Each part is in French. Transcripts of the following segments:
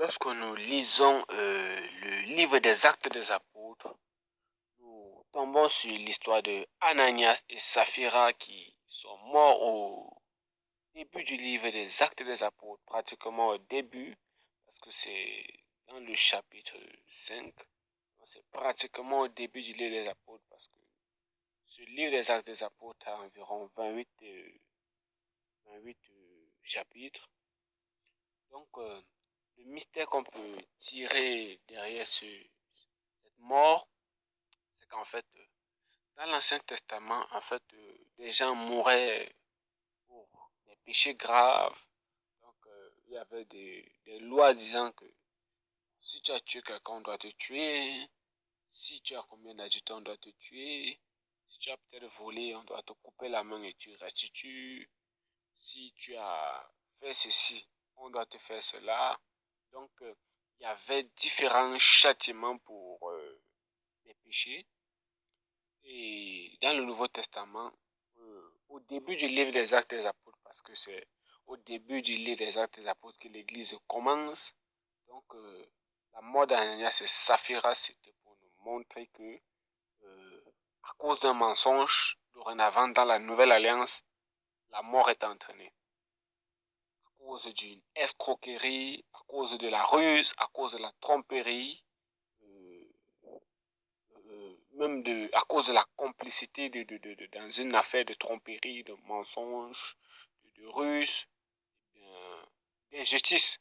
Lorsque nous lisons le livre des Actes des Apôtres, nous tombons sur l'histoire de Ananias et Saphira qui sont morts au début du livre des Actes des Apôtres, pratiquement au début, parce que c'est dans le chapitre 5. C'est pratiquement au début du livre des Apôtres, parce que ce livre des Actes des Apôtres a environ 28 chapitres. Donc, le mystère qu'on peut tirer derrière cette mort, c'est qu'en fait, dans l'Ancien Testament, en fait, des gens mouraient pour des péchés graves. Donc, il y avait des lois disant que si tu as tué quelqu'un, on doit te tuer. Si tu as combien d'adultères, on doit te tuer. Si tu as peut-être volé, on doit te couper la main et tu restitues. Si tu as fait ceci, on doit te faire cela. Donc, il y avait différents châtiments pour les péchés. Et dans le Nouveau Testament, au début du livre des Actes des Apôtres, parce que c'est au début du livre des Actes des Apôtres que l'Église commence. Donc, la mort d'Ananias et Saphira, c'était pour nous montrer que, à cause d'un mensonge, dorénavant, dans la Nouvelle Alliance, la mort est entraînée. À cause d'une escroquerie, à cause de la ruse, à cause de la tromperie, euh, même à cause de la complicité dans une affaire de tromperie, de mensonge, de ruse, d'injustice.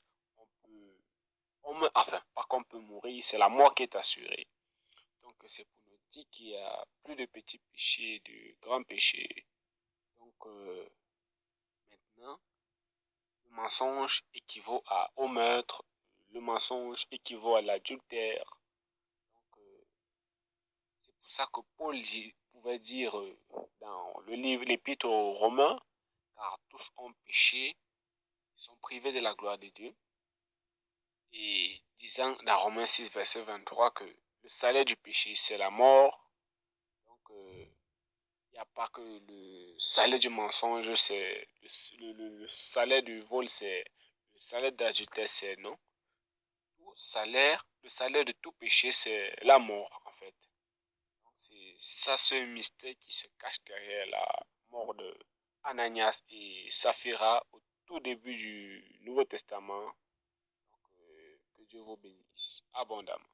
Enfin, pas qu'on peut mourir, c'est la mort qui est assurée. Donc, c'est pour nous dire qu'il y a plus de petits péchés, de grands péchés. Donc, maintenant, le mensonge équivaut au meurtre, le mensonge équivaut à l'adultère. Donc, c'est pour ça que Paul pouvait dire dans le livre, l'Épître aux Romains, car tous ont péché, ils sont privés de la gloire de Dieu. Et disant dans Romains 6, verset 23, que le salaire du péché, c'est la mort. Donc, il n'y a pas que le salaire du mensonge, c'est le salaire du vol, c'est le salaire d'adultère, c'est non. Le salaire de tout péché, c'est la mort, en fait. C'est ça ce mystère qui se cache derrière la mort de Ananias et Saphira au tout début du Nouveau Testament. Donc, que Dieu vous bénisse abondamment.